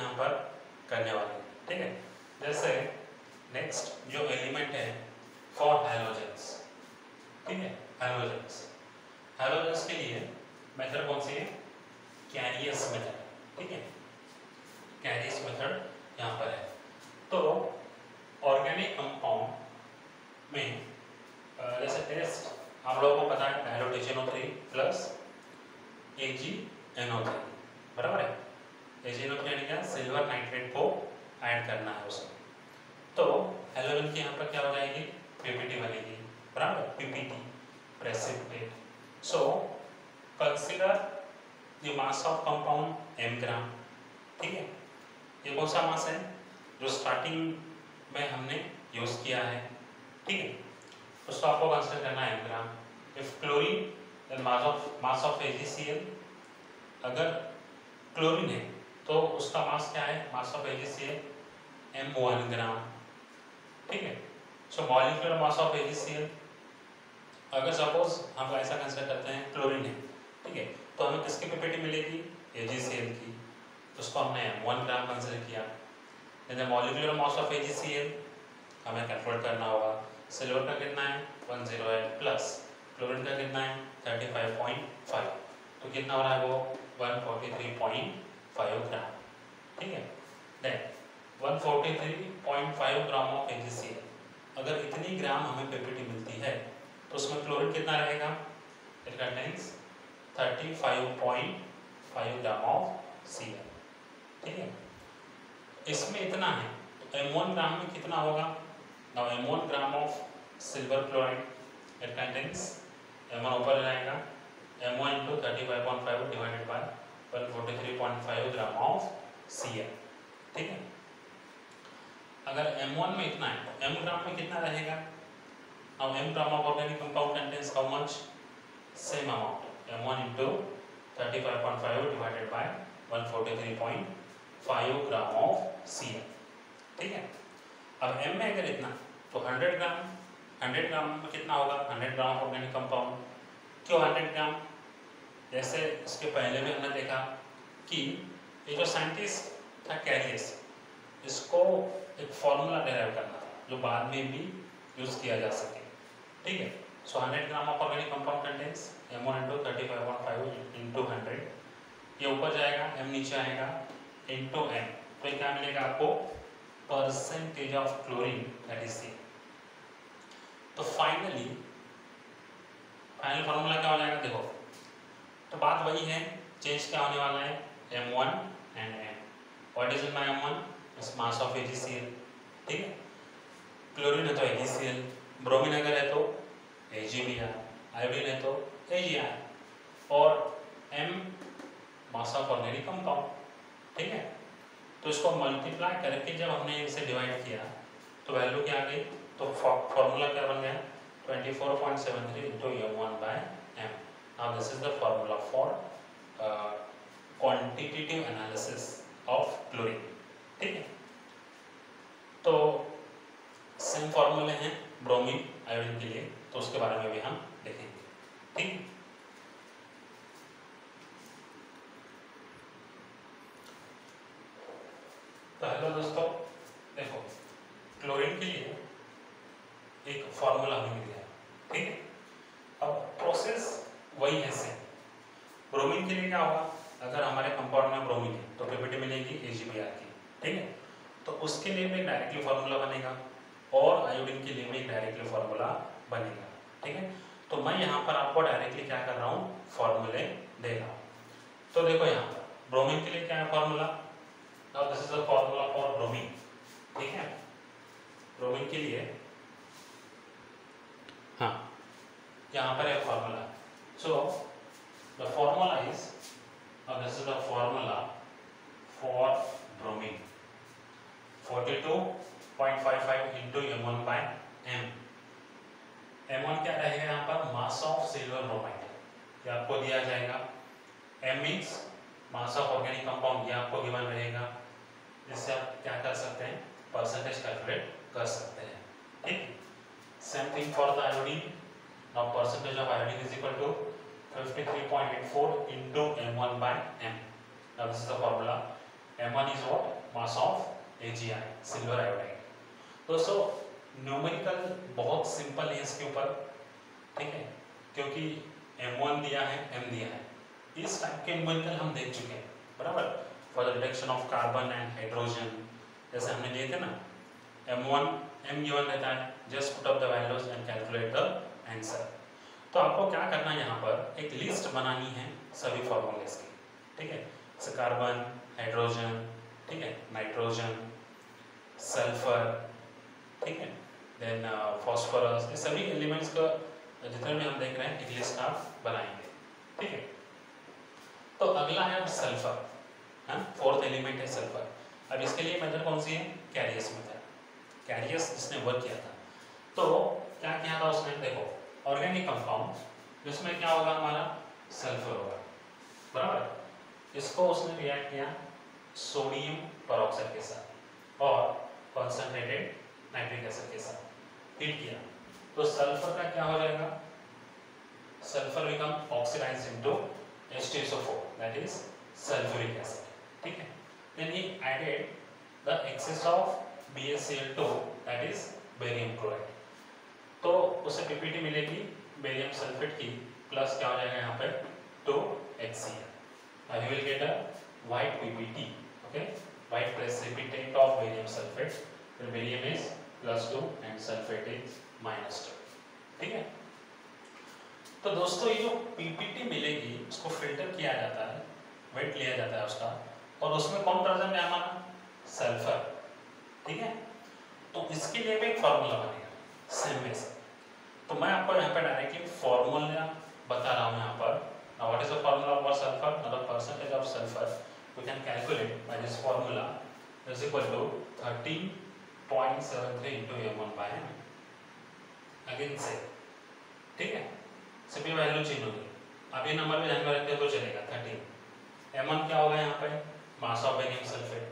यहाँ पर करने वाले हैं, ठीक है। जैसे नेक्स्ट जो एलिमेंट है फॉर हैलोजेंस, ठीक है, हैलोजेंस के लिए मेथड कौन सी है, कैरियस मेथड, ठीक है, कैरियस मेथड यहाँ पर है। तो ऑर्गेनिक कंपाउंड में जैसे टेस्ट हम लोगों को पता है डायलोटेशनो3 प्लस AgNO3, बराबर है। AgNO3 यानी क्या, सिल्वर नाइट्रेट को ऐड करना है उसमें। तो हैलोजन की यहाँ पर क्या हो जाएगी, PPT बनेगी, बराबर, PPT precipitate. So consider the mass of compound m ग्राम, ठीक है। ये कौन सा मास है जो स्टार्टिंग में हमने यूज किया है, ठीक है, उसको आपको कंसीडर करना है m gram. If chlorine then mass of AgCl, अगर क्लोरीन है तो उसका मास क्या है, मास ऑफ AgCl m1 ग्राम, ठीक है। सो मॉलिक्यूलर मास ऑफ AgCl, अगर सपोज हम ऐसा कंसीडर करते हैं क्लोरीन है, ठीक है, तो हमें किसकी पीपीटी मिलेगी, AgCl की, तो उसको हमने m1 ग्राम कंसीडर किया। The molecular mass of AgCl हमें कैलकुलेट करना होगा। सिल्वर का कितना है 108 प्लस क्लोरीन का कितना है 35.5, तो कितना हो रहा है वो 143.5 ग्राम, ठीक है। देन 143.5 ग्राम ऑफ AgCl, अगर इतनी ग्राम हमें पीपीटी मिलती है तो उसमें क्लोरीन कितना रहेगा, it contains 35.5 gram of Cl, ठीक है। इसमें इतना है तो m1 ग्राम में कितना होगा, now m1 gram of silver chloride, it contains, m1 ऊपर जाएगा, m1 into 35.5 divided by 143.5 gram of Cl, ठीक है। अगर m1 में इतना है तो m ग्राम में कितना रहेगा, now m gram of organic compound contains how much, same amount, m1 into 35.5 divided by 143.5 gram of Cl, ठीक है। अब m में अगर इतना तो 100 ग्राम में कितना होगा, 100 ग्राम ऑर्गेनिक कंपाउंड। क्यों 100 ग्राम, जैसे इसके पहले भी हमने देखा कि ये जो साइंटिस्ट था कैरियस, इसको एक फॉर्मूला डिराइव करना था जो बाद में भी यूज किया जा सके, ठीक है। सो 100 gram of organic compound contains m1 into 35.5 into 100, ये ऊपर जाएगा, m नीचे आएगा, into m, तो ये क्या मिलेगा आपको, percentage of chlorine, that is C। तो फाइनल फॉर्मूला क्या हो जाएगा, देखो, तो बात वही है, चेंज क्या होने वाला है, m1 and m, what is my m1, is mass of AgCl, ठीक है। क्लोरीन है तो AgCl, ब्रोमीन अगर है तो AgBr, आयोडीन है तो AgI, और m mass of organic compound, ठीक है। तो इसको मल्टीप्लाई करके जब हमने इसे डिवाइड किया तो वैल्यू क्या आ गई, तो फॉर्मूला क्या बन गया, 24.73 into m1 by m। Now this is the formula for quantitative analysis of chlorine, ठीक है। तो सेम फॉर्मूले हैं ब्रोमीन आयोडीन के लिए, तो उसके बारे में भी हम देखेंगे, ठीक है। तो हेलो दोस्तों, देखो क्लोरीन के लिए एक फॉर्मूला हमें मिल गया, ठीक है। अब प्रोसेस वही है सेम। ब्रोमीन के लिए क्या होगा, अगर हमारे कंपाउंड में ब्रोमीन है तो पीपीटी मिलेगी AgBr की, ठीक है। तो उसके लिए भी डायरेक्टली फॉर्मूला बनेगा और आयोडीन के लिए भी डायरेक्टली फॉर्मूला बनेगा, ठीक है। तो मैं यहाँ पर आपको डायरेक्टली क्या कर रहा हूँ, फॉर्मूले दे रहा हूँ। तो देखो यहाँ पर ब्रोमीन के लिए क्या है formula, now this is the formula for bromine, ठीक है। ब्रोमीन के लिए हाँ, यहाँ पर है formula, so the formula is, this is the formula for bromine, 42.55 into m1 by m। m1 क्या रहेगा यहाँ पर, मास ऑफ सिल्वर ब्रोमाइड, ये आपको दिया जाएगा। m means mass of organic compound, ये आपको गिवन रहेगा, जिससे आप क्या कर सकते हैं, परसेंटेज कैलकुलेट कर सकते हैं, ठीक। Same thing for the iodine, now percentage of iodine is equal to 53.84 into m1 by m। Now this is the formula, m1 is what, mass of AgI silver iodide. दोस्तों numerical बहुत simple है इसके ऊपर, ठीक है, क्योंकि M1 दिया है, M दिया है, इस टाइप के न्यूमेरिकल हम देख चुके हैं, बराबर। For the reduction of carbon and hydrogen जैसे हमने लिए थे ना, M1 M गिवन रहता है, just put up the values and calculate the answer. तो आपको क्या करना है, यहाँ पर एक लिस्ट बनानी है सभी फॉर्मूलेस की, ठीक है, जैसे कार्बन, हाइड्रोजन, ठीक है, नाइट्रोजन, सल्फर, ठीक है, देन फॉस्फोरस, ये सभी एलिमेंट्स का जितने भी हम देख रहे हैं एक लिस्ट आप बनाएंगे, ठीक है। तो अगला है अब सल्फर, हाँ, फोर्थ एलिमेंट है सल्फर। अब इसके लिए मेथड कौन सी है, कैरियस मेथड। कैरियस जिसने वर्क किया था, तो क्या किया था उसने, देखो ऑर्गेनिक कंपाउंड जिसमें क्या होगा, हमारा सल्फर होगा, बराबर। इसको उसने रिएक्ट किया सोडियम पेरोक्साइड के साथ और कॉन्सेंट्रेटेड नाइट्रिक एसिड के साथ हीट किया, तो सल्फर का क्या हो जाएगा, sulphur become oxidised into H2SO4, that is sulfuric acid, ठीक है। Then he added the excess of BaCl2, that is barium chloride, तो उसे PPT मिलेगी बेरियम सल्फेट की, प्लस क्या हो जाएगा यहाँ पे 2HCl। Now you will get a white PPT, okay, white precipitate of barium sulfate, where barium is +2 and sulfate is -2, ठीक है। तो दोस्तों ये जो PPT मिलेगी उसको फिल्टर किया जाता है, वेट लिया जाता है उसका, और उसमें कौन प्रेजेंट है, हमारा सल्फर, ठीक है। तो इसके लिए भी एक फॉर्मूला बनेगा सेम वे से, तो मैं आपको यहाँ पे डायरेक्टली फॉर्मूला बता रहा हूँ यहाँ पर। Now what is the formula for sulphur, the percentage of sulphur we can calculate by this formula is equal to 13.73 into M1/m, again से, ठीक है, सभी वैल्यू चेंज होगी। अब ये नंबर भी ध्यान में रखते हो तो चलेगा 13। M1 क्या होगा यहाँ पे, मास ऑफ बेरियम सल्फेट,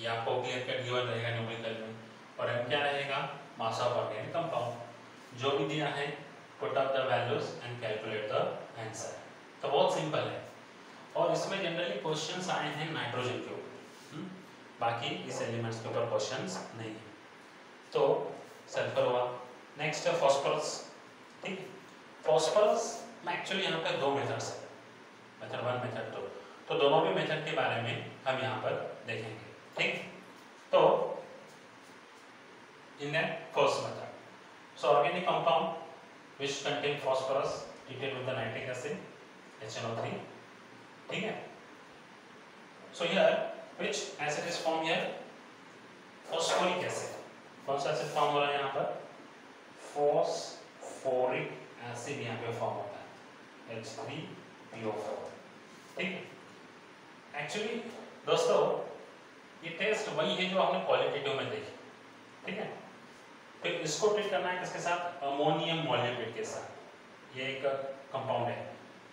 ये आपको क्लियर कट गिवन रहेगा न्यूमेरिकल में, और M क्या रहेगा, मास ऑफ ऑर्गेनिक कंपाउंड। जो भी दिया है put up the values and calculate the answer. तो बहुत सिंपल है, और इसमें जनरली क्वेश्चंस आए हैं नाइट्रोजन के ऊपर, बाकी इस एलिमेंट्स के ऊपर क्वेश्चंस नहीं है। तो सल्फर हुआ, नेक्स्ट है फॉस्फोरस, ठीक है। फॉस्फोरस में एक्चुअली यहाँ पे दो मेथड्स है, मेथड 1 मेथड 2, तो दोनों भी मेथड के बारे में हम यहाँ पर देखेंगे, ठीक। तो in that first method, so organic compound which contain phosphorus treated with the nitric acid HNO3, ठीक है। So here which acid is formed here, phosphoric acid। कौन सा एसिड फॉर्म हो रहा है यहाँ पर, फॉस्फोरिक एसिड यहाँ पे फॉर्म होता है H3PO4, ठीक है। एक्चुअली दोस्तों ये टेस्ट वही है जो हमने क्वालिटेटिव में देखी, ठीक है। फिर इसको ट्रीट करना है किसके साथ, अमोनियम मॉलिक्यूल के साथ। ये एक कंपाउंड है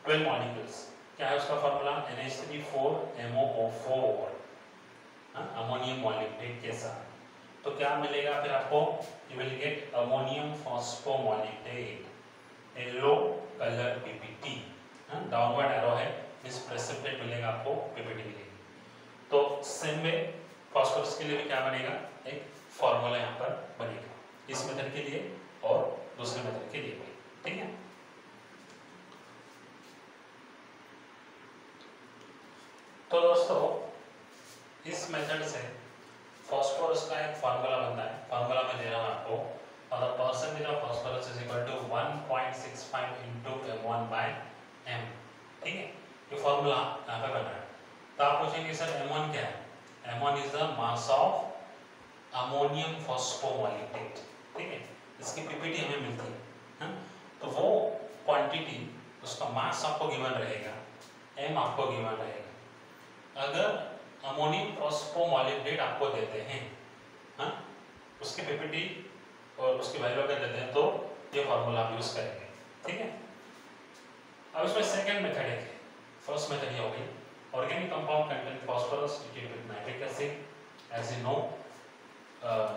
12 मॉलिक्यूल्स, क्या है उसका formula, NH3 4MOO4, ammonium molecule के साथ। तो क्या मिलेगा फिर आपको, you will get ammonium phosphomolybdate, yellow colour PPT, downward arrow है, इस प्रेसिपिटेट मिलेगा आपको, PPT मिलेगी। तो सेम वे फॉस्फोरस के लिए भी क्या बनेगा, एक फॉर्मूला यहाँ पर बनेगा, इस मेथड के लिए और दूसरे मेथड के लिए भी, ठीक है। तो दोस्तों इस मेथड से फॉस्फोरस का एक फार्मूला बनता है, फार्मूला मैं दे रहा हूँ आपको, और the percentage of phosphorus is equal to 1.65 into M1/m, ठीक है। ये फार्मूला यहाँ पे बन रहा है। तो आप पूछेंगे सर M1 क्या है, M1 is the mass of ammonium phosphomolybdate, ठीक है। इसकी PPT हमें मिलती है, तो वो क्वांटिटी, उसका मास आपको गिवन रहेगा, M आपको गिवन रहेगा। अगर अमोनियम फॉस्फोमॉलिक्यूलेट आपको देते हैं, उसकी PPT और उसकी वैल्यू अगर देते हैं तो ये फार्मूला आप यूज करेंगे, ठीक है। अब इसमें सेकंड मेथड है, फर्स्ट मेथड ये हो गई, organic compound contain phosphorus treated with nitric acid, as you know,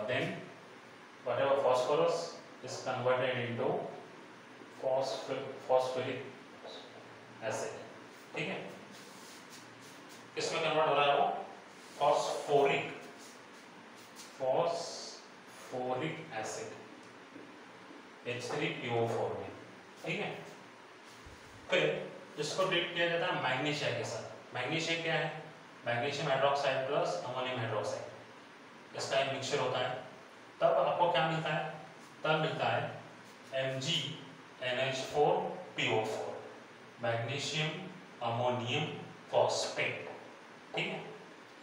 then whatever phosphorus is converted into phosphoric acid, ठीक है। इसमें कन्वर्ट हो रहा है वो फॉस्फोरिक H3PO4 में, ठीक है। फिर इसको ट्रीट किया जाता है मैग्नीशिया के साथ। मैग्नीशिया क्या है? Magnesium hydroxide plus ammonium hydroxide, इसका एक मिक्सचर होता है। तब आपको क्या मिलता है? तब मिलता है MgNH4PO4, मैग्नीशियम अमोनियम फॉस्फेट, ठीक है,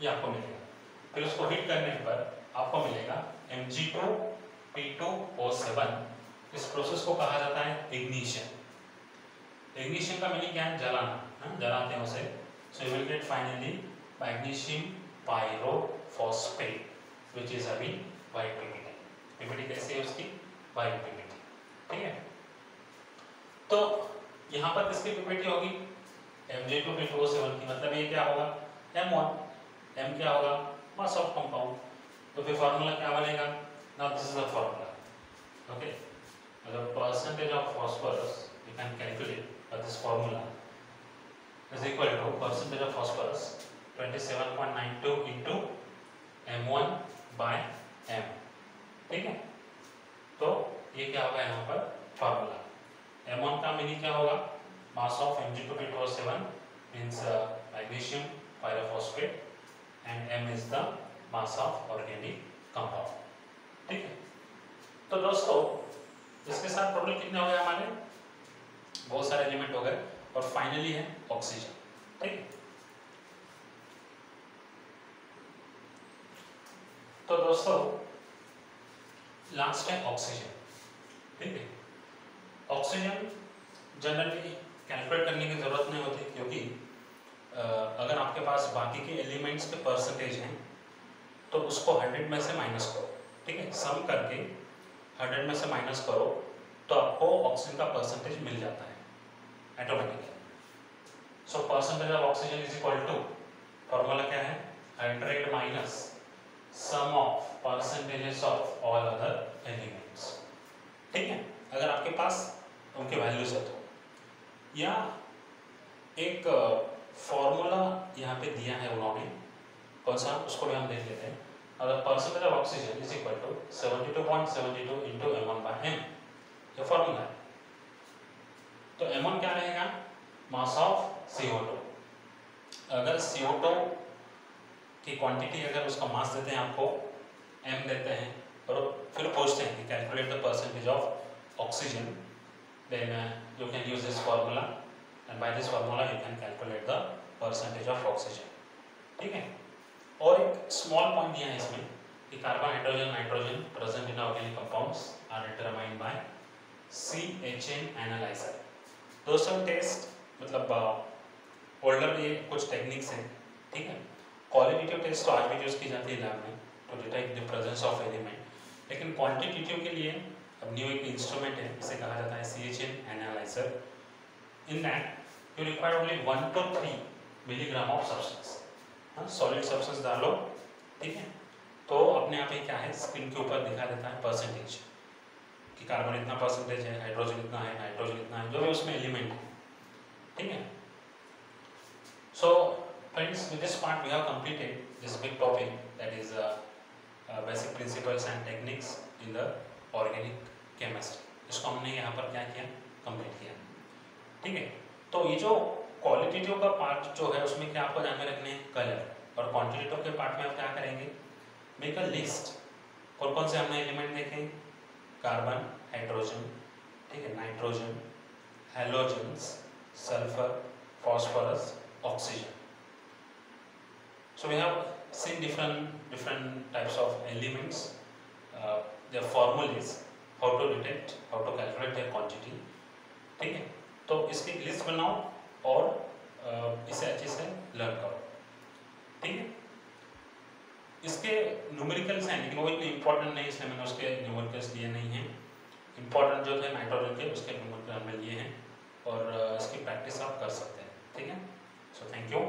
ये आपको मिलेगा। फिर उसको हीट करने पर आपको मिलेगा Mg2P2O7। इस प्रोसेस को कहा जाता है इग्निशन। इग्निशन का मीनिंग क्या है? जलाना, जलाते हैं उसे। So you will gate finally magnesium pyrophosphate which is having white PPT. PPT कैसी है उसकी? वाइट पीपीटी, ठीक है। तो यहाँ पर किसकी पीपीटी होगी? Mg2P2O7 की। मतलब ये क्या होगा? M1। M क्या होगा? Mass of compound. तो फिर फॉर्मूला क्या बनेगा? Now this is the formula, okay. मतलब percentage of phosphorus you can calculate by this formula is equal to percentage of phosphorus 27.92 into M1 by M, ठीक है। तो ये क्या होगा यहाँ पर फॉर्मूला? M1 का मीनिंग क्या होगा? Mass of Mg2P2O7 means magnesium pyrophosphate and M is the mass of organic compound, ठीक है। तो दोस्तों इसके साथ टोटल कितने हो गए हमारे? बहुत सारे एलिमेंट हो गए और फाइनली है ऑक्सीजन, ठीक। तो दोस्तों लास्ट है ऑक्सीजन, ठीक है। ऑक्सीजन जनरली कैलकुलेट करने की जरूरत नहीं होती, क्योंकि अगर आपके पास बाकी के एलिमेंट्स के परसेंटेज हैं तो उसको 100 में से माइनस करो, ठीक है। सम करके 100 में से माइनस करो तो आपको ऑक्सीजन का परसेंटेज मिल जाता है automatically. So percentage of oxygen is equal to, formula क्या है? 100 minus sum of percentages of all other elements, ठीक है। अगर आपके पास उनके वैल्यूज है तो, या एक फॉर्मूला यहाँ पे दिया है उन्होंने, कौन सा, उसको भी हम देख लेते हैं। अगर percentage of oxygen is equal to 72.72 into M1 by M, ये फॉर्मूला है। तो M1 क्या रहेगा? Mass of CO2। अगर CO2 की क्वांटिटी, अगर उसका मास देते हैं आपको M देते हैं और फिर पूछते हैं कि calculate the percentage of oxygen, then you can use this formula and by this formula you can calculate the percentage of oxygen, ठीक है। और एक स्मॉल पॉइंट दिया है इसमें कि carbon, hydrogen, nitrogen present in organic compounds are determined by CHN analyser. दोस्तों test मतलब ओल्डर ये कुछ टेक्निक्स हैं, ठीक है। क्वालिटेटिव टेस्ट तो आज भी यूज की जाती है लैब में to detect the presence of element, लेकिन क्वांटिटेटिव के लिए अब न्यू एक इंस्ट्रूमेंट है, इसे कहा जाता है CHN analyser. In that you require only 1 to 3 milligram of substance, solid substance डालो, ठीक है। तो अपने आप ही क्या है, स्क्रीन के ऊपर दिखा देता है परसेंटेज कि कार्बन इतना परसेंटेज है, हाइड्रोजन इतना है, नाइट्रोजन इतना है, जो भी उसमें एलिमेंट है, ठीक है। So friends, with this part we have completed this big topic, that is basic principles and techniques in the organic chemistry. इसको हमने यहाँ पर क्या किया, कंप्लीट किया, ठीक है। तो ये जो क्वालिटेटिव का पार्ट जो है उसमें क्या आपको ध्यान में रखने हैं, कलर, और क्वांटिटेटिव के पार्ट में आप क्या करेंगे, मेक अ लिस्ट। कौन कौन से हमने एलिमेंट देखे? कार्बन, हाइड्रोजन, ठीक है, nitrogen, halogens, sulphur, phosphorus, oxygen. So we have seen different types of elements, their formulas, how to detect, how to calculate their quantity, ठीक है। तो इसकी लिस्ट बनाओ और इसे अच्छे से लर्न करो, ठीक है। इसके न्यूमेरिकल्स हैं लेकिन वो इतने इंपॉर्टेंट नहीं, इसलिए मैंने उसके न्यूमेरिकल्स लिए नहीं हैं। इंपॉर्टेंट जो थे नाइट्रोजन के, उसके न्यूमेरिकल हमने लिए हैं और इसकी प्रैक्टिस आप कर सकते हैं, ठीक है। So thank you.